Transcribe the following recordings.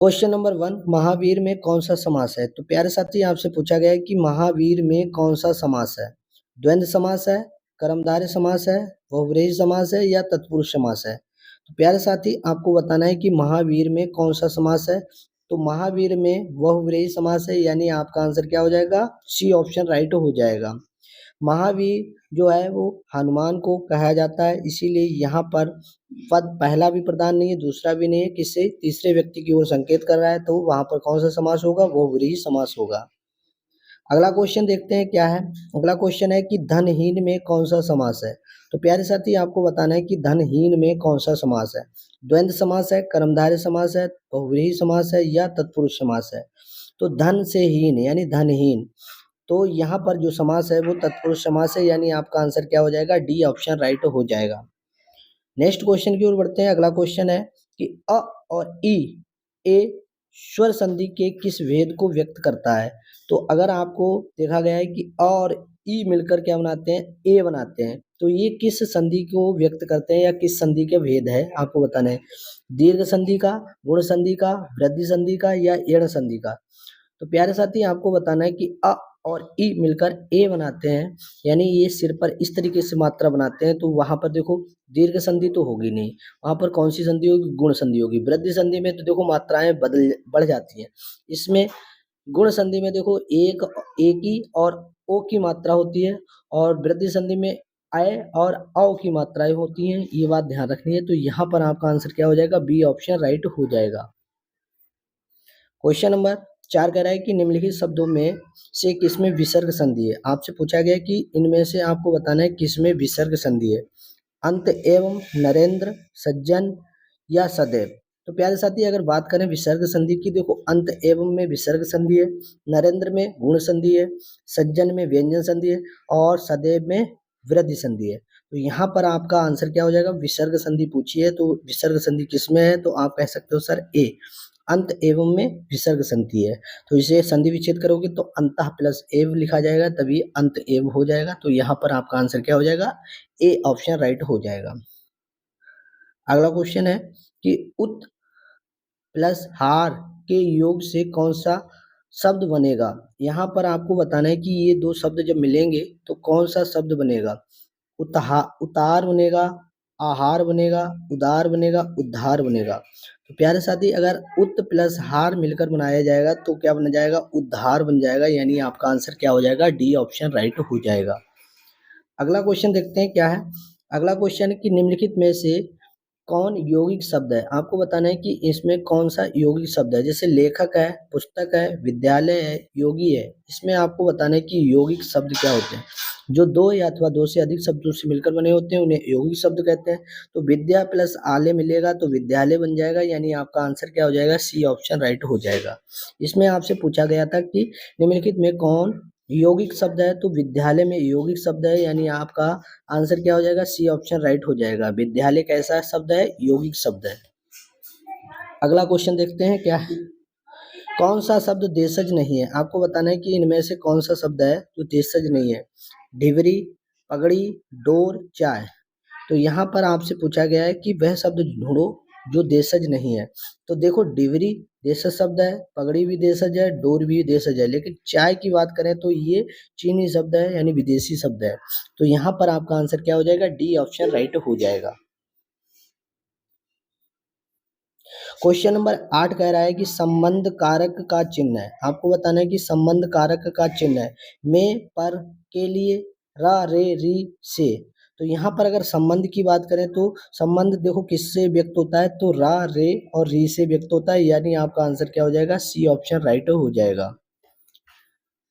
Question number 1, Mahavir में कौन सा समास है? तो प्यारे साथी आपसे पूछा गया है कि महावीर में कौन सा समास है? द्वंद्व समास है, कर्मधारय समास है, बहुव्रीहि समास है या तत्पुरुष समास है? तो प्यारे साथी आपको बताना है कि महावीर में कौन सा समास है। तो महावीर में बहुव्रीहि समास है, यानी आपका आंसर क्या हो जाएगा? सी ऑप्शन राइट हो जाएगा। महावीर जो है वो हनुमान को कहा जाता है, इसीलिए यहाँ पर पद पहला भी प्रधान नहीं है, दूसरा भी नहीं है, किससे? तीसरे व्यक्ति की ओर संकेत कर रहा है, तो वहां पर कौन सा समास होगा? वो व्रीहि समास होगा। अगला क्वेश्चन देखते हैं क्या है। अगला क्वेश्चन है कि धनहीन में कौन सा समास है? तो प्यारे साथी आपको बताना है कि धनहीन में कौन सा समास है। द्वंद्व समास है, कर्मधारय समास है, बहुव्रीहि समास है या तत्पुरुष समास है? तो धन से हीन यानी धनहीन, तो यहाँ पर जो समास है वो तत्पुरुष समास है, यानी आपका आंसर क्या हो जाएगा? डी ऑप्शन राइट हो जाएगा। नेक्स्ट क्वेश्चन की ओर बढ़ते हैं। अगला क्वेश्चन है कि अ और ई ए स्वर संधि के किस भेद को व्यक्त करता है? तो अगर आपको देखा गया है कि अ और ई मिलकर क्या बनाते हैं? ए बनाते हैं, तो ये किस संधि को व्यक्त करते हैं या किस संधि के भेद है आपको बताना है। दीर्घ संधि का, गुण संधि का, वृद्धि संधि का या एण संधि का? तो प्यारे साथी आपको बताना है कि अ और ई मिलकर ए बनाते हैं, यानी ये सिर पर इस तरीके से मात्रा बनाते हैं, तो वहां पर देखो दीर्घ संधि तो होगी नहीं, वहां पर कौन सी संधि होगी? गुण संधि होगी। वृद्धि संधि में तो देखो मात्राएं बढ़ जाती हैं। इसमें गुण संधि में देखो एक ही और ओ की मात्रा होती है, और वृद्धि संधि में अय और औ की मात्राएं होती हैं, ये बात ध्यान रखनी है। तो यहाँ पर आपका आंसर क्या हो जाएगा? बी ऑप्शन राइट हो जाएगा। क्वेश्चन नंबर 4 कह रहा है कि निम्नलिखित शब्दों में से किसमें विसर्ग संधि है? आपसे पूछा गया कि इनमें से आपको बताना है किसमें विसर्ग संधि है। अंत एवं, नरेंद्र, सज्जन या सदैव? तो प्यारे साथी अगर बात करें विसर्ग संधि की, देखो अंत एवं में विसर्ग संधि है, नरेंद्र में गुण संधि है, सज्जन में व्यंजन संधि है और सदैव में वृद्धि संधि है। तो यहाँ पर आपका आंसर क्या हो जाएगा? विसर्ग संधि पूछी है, तो विसर्ग संधि किसमें है? तो आप कह सकते हो सर ए, अंत एवं में विसर्ग संधि है। तो इसे संधि विच्छेद करोगे तो अंतः प्लस एव लिखा जाएगा, तभी अंत एव हो जाएगा। तो यहाँ पर आपका आंसर क्या हो जाएगा? ए ऑप्शन राइट हो जाएगा। अगला क्वेश्चन है कि उत प्लस हार के योग से कौन सा शब्द बनेगा? यहाँ पर आपको बताना है कि ये दो शब्द जब मिलेंगे तो कौन सा शब्द बनेगा। उतार बनेगा, आहार बनेगा, उदार बनेगा, उद्धार बनेगा। तो प्यारे साथी अगर उत प्लस हार मिलकर बनाया जाएगा तो क्या बन जाएगा? उद्धार बन जाएगा, यानी आपका आंसर क्या हो जाएगा? डी ऑप्शन राइट हो जाएगा। अगला क्वेश्चन देखते हैं क्या है। अगला क्वेश्चन है कि निम्नलिखित में से कौन यौगिक शब्द है? आपको बताना है कि इसमें कौन सा यौगिक शब्द है। जैसे लेखक है, पुस्तक है, विद्यालय है, योगी है। इसमें आपको बताना है कि यौगिक शब्द क्या होते हैं। जो दो या अथवा दो से अधिक शब्दों से मिलकर बने होते हैं उन्हें यौगिक शब्द कहते हैं। तो विद्या प्लस आले मिलेगा तो विद्यालय बन जाएगा, यानी आपका आंसर क्या हो जाएगा? सी ऑप्शन राइट हो जाएगा। इसमें आपसे पूछा गया था कि निम्नलिखित में कौन यौगिक शब्द है, तो विद्यालय में यौगिक शब्द है, यानी आपका आंसर क्या हो जाएगा? सी ऑप्शन राइट हो जाएगा। विद्यालय कैसा शब्द है? यौगिक शब्द है। अगला क्वेश्चन देखते हैं क्या है। कौन सा शब्द देशज नहीं है? आपको बताना है कि इनमें से कौन सा शब्द है जो देशज नहीं है। ढिवरी, पगड़ी, डोर, चाय। तो यहाँ पर आपसे पूछा गया है कि वह शब्द ढूंढो जो देशज नहीं है। तो देखो डिवरी देशज शब्द है, पगड़ी भी देशज है, डोर भी देशज है, लेकिन चाय की बात करें तो ये चीनी शब्द है, यानी विदेशी शब्द है। तो यहाँ पर आपका आंसर क्या हो जाएगा? डी ऑप्शन राइट हो जाएगा। क्वेश्चन नंबर 8 कह रहा है कि संबंध कारक का चिन्ह है। आपको बताना है कि संबंध कारक का चिन्ह है में, पर, के लिए, रा, रे, री, से। तो यहाँ पर अगर संबंध की बात करें तो संबंध देखो किससे व्यक्त होता है, तो रा, रे और री से व्यक्त होता है, यानी आपका आंसर क्या हो जाएगा? सी ऑप्शन राइट हो जाएगा।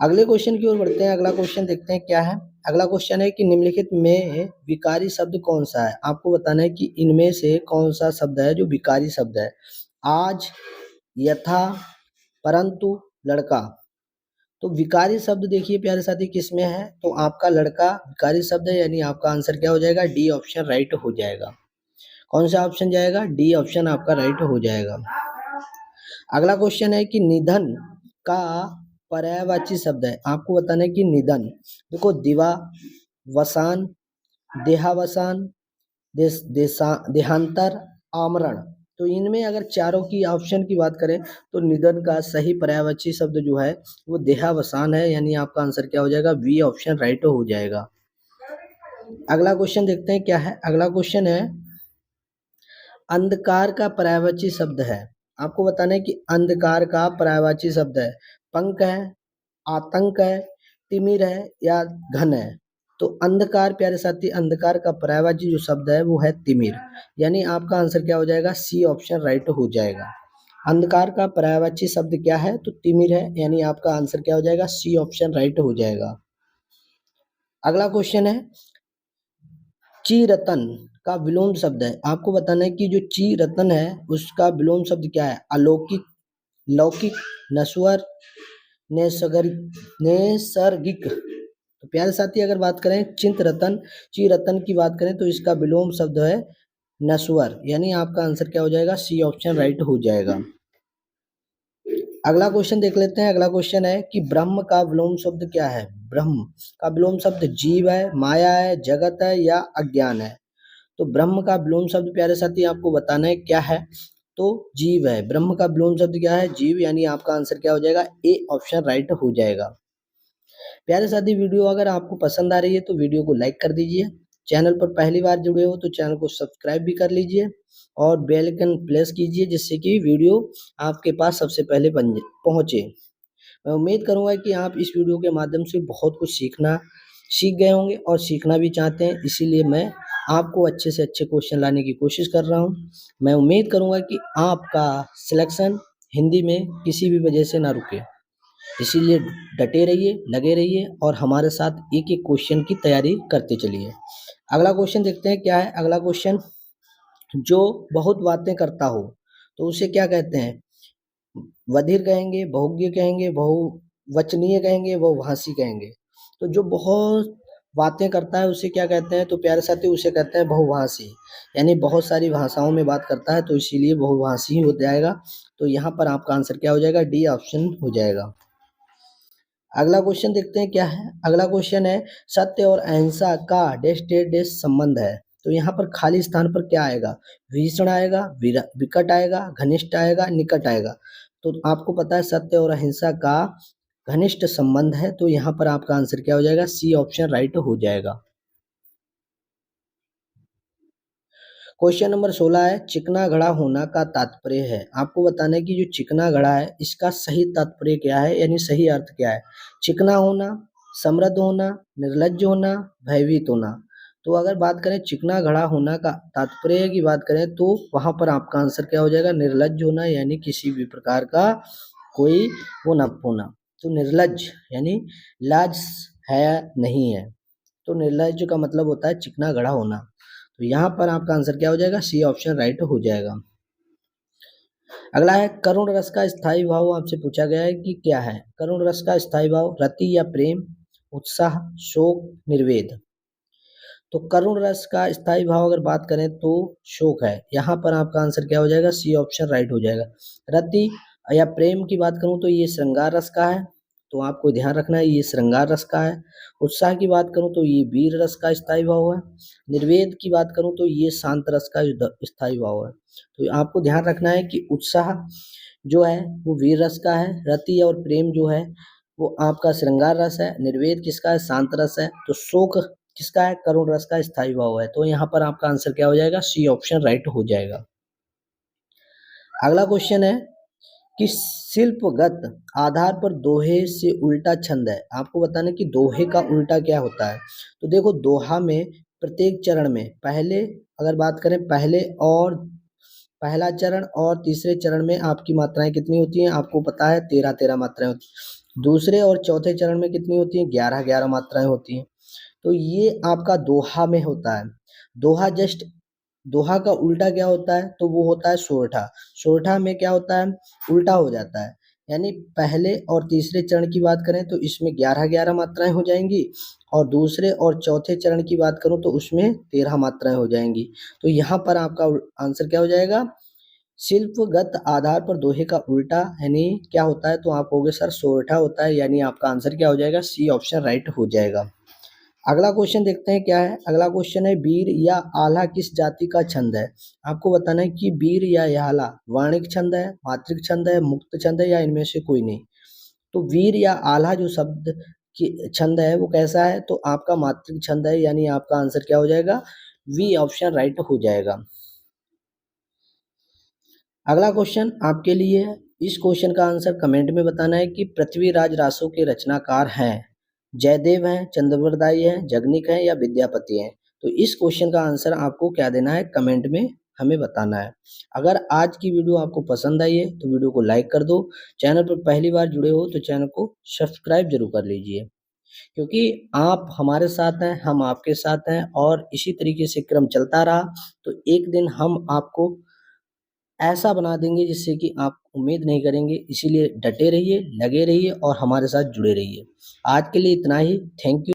अगले क्वेश्चन की ओर बढ़ते हैं। अगला क्वेश्चन देखते हैं क्या है। अगला क्वेश्चन है कि निम्नलिखित में विकारी शब्द कौन सा है? आपको बताना है कि इनमें से कौन सा शब्द है जो विकारी शब्द है। आज, यथा, परंतु, लड़का। तो विकारी शब्द देखिए प्यारे साथी किसमें है, तो आपका लड़का विकारी शब्द है, यानी आपका आंसर क्या हो जाएगा? डी ऑप्शन राइट हो जाएगा। कौन सा ऑप्शन जाएगा? डी ऑप्शन आपका राइट हो जाएगा। अगला क्वेश्चन है कि निधन का पर्यायवाची शब्द है। आपको बताना है कि निधन देखो दिवा, वसान, देहावसान, देहांतर, आमरण। तो इनमें अगर चारों की ऑप्शन की बात करें तो निधन का सही पर्यायवाची शब्द जो है वो देहावसान है, यानी आपका आंसर क्या हो जाएगा, बी ऑप्शन राइट हो जाएगा। अगला क्वेश्चन देखते हैं क्या है। अगला क्वेश्चन है अंधकार का पर्यायवाची शब्द है। आपको बताना है कि अंधकार का पर्यायवाची शब्द है, पंख है, आतंक है, तिमिर है या घन है। तो अंधकार प्यारे साथी, अंधकार का पर्यायवाची जो शब्द है वो है तिमिर, यानी आपका आंसर क्या हो जाएगा, सी ऑप्शन राइट हो जाएगा। अंधकार का पर्यायवाची शब्द क्या है, तो तिमिर है, यानी आपका आंसर क्या हो जाएगा, सी ऑप्शन राइट हो जाएगा। अगला क्वेश्चन है चिरतन का विलोम शब्द है। आपको बताना है कि जो चिरतन है उसका विलोम शब्द क्या है, अलौकिक, लौकिक, नश्वर, नैसर्गिक। तो प्यारे साथी अगर बात करें चिरतन की बात करें तो इसका विलोम शब्द है नश्वर, यानी आपका आंसर क्या हो जाएगा, सी ऑप्शन राइट हो जाएगा। अगला क्वेश्चन देख लेते हैं। अगला क्वेश्चन है कि ब्रह्म का विलोम शब्द क्या है। ब्रह्म का विलोम शब्द जीव है, माया है, जगत है या अज्ञान है। तो ब्रह्म का विलोम शब्द प्यारे साथी आपको बताना है क्या है, तो जीव है। ब्रह्म का विलोम शब्द क्या है, जीव, यानी आपका आंसर क्या हो जाएगा, ए ऑप्शन राइट हो जाएगा। प्यारे साथी वीडियो अगर आपको पसंद आ रही है तो वीडियो को लाइक कर दीजिए, चैनल पर पहली बार जुड़े हो तो चैनल को सब्सक्राइब भी कर लीजिए और बेल आइकन प्रेस कीजिए जिससे कि वीडियो आपके पास सबसे पहले पहुंचे। मैं उम्मीद करूंगा कि आप इस वीडियो के माध्यम से बहुत कुछ सीख गए होंगे और सीखना भी चाहते हैं, इसीलिए मैं आपको अच्छे से अच्छे क्वेश्चन लाने की कोशिश कर रहा हूं। मैं उम्मीद करूंगा कि आपका सिलेक्शन हिंदी में किसी भी वजह से ना रुके, इसीलिए डटे रहिए, लगे रहिए और हमारे साथ एक एक क्वेश्चन की तैयारी करते चलिए। अगला क्वेश्चन देखते हैं क्या है। अगला क्वेश्चन, जो बहुत बातें करता हो तो उसे क्या कहते हैं, वधिर कहेंगे, बहुज्ञ कहेंगे, बहुवचनीय कहेंगे, बहुभाषी कहेंगे। तो जो बहुत बातें करता है उसे क्या कहते हैं, तो प्यारे साथी उसे कहते हैं बहुभाषी, यानी बहुत सारी भाषाओं में बात करता है तो इसीलिए बहुभाषी हो जाएगा। तो यहाँ पर आपका आंसर क्या हो जाएगा, डी ऑप्शन हो जाएगा। अगला क्वेश्चन देखते हैं क्या है। अगला क्वेश्चन है सत्य और अहिंसा का डैश डैश डैश संबंध है। तो यहाँ पर खाली स्थान पर क्या आएगा, भीषण आएगा, विकट आएगा, घनिष्ठ आएगा, निकट आएगा। तो आपको पता है सत्य और अहिंसा का घनिष्ठ संबंध है, तो यहाँ पर आपका आंसर क्या हो जाएगा, सी ऑप्शन राइट हो जाएगा। क्वेश्चन नंबर 16 है चिकना घड़ा होना का तात्पर्य है। आपको बताना है कि जो चिकना घड़ा है इसका सही तात्पर्य क्या है, यानी सही अर्थ क्या है। चिकना होना, समृद्ध होना, निर्लज्ज होना, भयभीत होना। तो अगर बात करें चिकना घड़ा होना का तात्पर्य की बात करें तो वहां पर आपका आंसर क्या हो जाएगा, निर्लज्ज होना, यानी किसी भी प्रकार का कोई वो ना होना। तो निर्लज्ज यानी लाज है नहीं है, तो निर्लज्ज का मतलब होता है चिकना घड़ा होना। तो यहाँ पर आपका आंसर क्या हो जाएगा, सी ऑप्शन राइट हो जाएगा। अगला है करुण रस का स्थायी भाव आपसे पूछा गया है कि क्या है। करुण रस का स्थायी भाव रति या प्रेम, उत्साह, शोक, निर्वेद। तो करुण रस का स्थायी भाव अगर बात करें तो शोक है, यहाँ पर आपका आंसर क्या हो जाएगा, सी ऑप्शन राइट हो जाएगा। रति या प्रेम की बात करूं तो ये श्रृंगार रस का है, तो आपको ध्यान रखना है ये श्रृंगार रस का है। उत्साह की बात करूं तो ये वीर रस का स्थायी भाव है। निर्वेद की बात करूं तो ये शांत रस का स्थायी भाव है। तो आपको ध्यान रखना है कि उत्साह जो है वो वीर रस का है, रति और प्रेम जो है वो आपका श्रृंगार रस है, निर्वेद किसका है, शांत रस है, तो शोक किसका है, करुण रस का स्थायी भाव है। तो यहाँ पर आपका आंसर क्या हो जाएगा, सी ऑप्शन राइट हो जाएगा। अगला क्वेश्चन है कि शिल्पगत आधार पर दोहे से उल्टा छंद है। आपको बताना है कि दोहे का उल्टा क्या होता है। तो देखो दोहा में प्रत्येक चरण में पहले अगर बात करें पहले और पहला चरण और तीसरे चरण में आपकी मात्राएं कितनी होती हैं, आपको पता है 13 मात्राएं होती हैं। दूसरे और चौथे चरण में कितनी होती हैं, 11 मात्राएं होती हैं। तो ये आपका दोहा में होता है। दोहा जस्ट दोहा का उल्टा क्या होता है, तो वो होता है सोरठा। सोरठा में क्या होता है, उल्टा हो जाता है, यानी पहले और तीसरे चरण की बात करें तो इसमें 11 मात्राएं हो जाएंगी और दूसरे और चौथे चरण की बात करूं तो उसमें 13 मात्राएं हो जाएंगी। तो यहाँ पर आपका आंसर क्या हो जाएगा, शिल्पगत आधार पर दोहे का उल्टा यानी क्या होता है, तो आप कहोगे सर सोरठा होता है, यानी आपका आंसर क्या हो जाएगा, सी ऑप्शन राइट हो जाएगा। अगला क्वेश्चन देखते हैं क्या है। अगला क्वेश्चन है वीर या आल्हा किस जाति का छंद है। आपको बताना है कि वीर या आल्हा वाणिक छंद है, मात्रिक छंद है, मुक्त छंद है या इनमें से कोई नहीं। तो वीर या आल्हा जो शब्द की छंद है वो कैसा है, तो आपका मात्रिक छंद है, यानी आपका आंसर क्या हो जाएगा, बी ऑप्शन राइट हो जाएगा। अगला क्वेश्चन आपके लिए है। इस क्वेश्चन का आंसर कमेंट में बताना है कि पृथ्वीराज रासो के रचनाकार हैं जयदेव हैं, चंद्रवरदाई हैं, जगनिक हैं या विद्यापति हैं। तो इस क्वेश्चन का आंसर आपको क्या देना है, कमेंट में हमें बताना है। अगर आज की वीडियो आपको पसंद आई है तो वीडियो को लाइक कर दो। चैनल पर पहली बार जुड़े हो तो चैनल को सब्सक्राइब जरूर कर लीजिए, क्योंकि आप हमारे साथ हैं, हम आपके साथ हैं, और इसी तरीके से क्रम चलता रहा तो एक दिन हम आपको ऐसा बना देंगे जिससे कि आप उम्मीद नहीं करेंगे। इसीलिए डटे रहिए, लगे रहिए और हमारे साथ जुड़े रहिए। आज के लिए इतना ही। Thank you.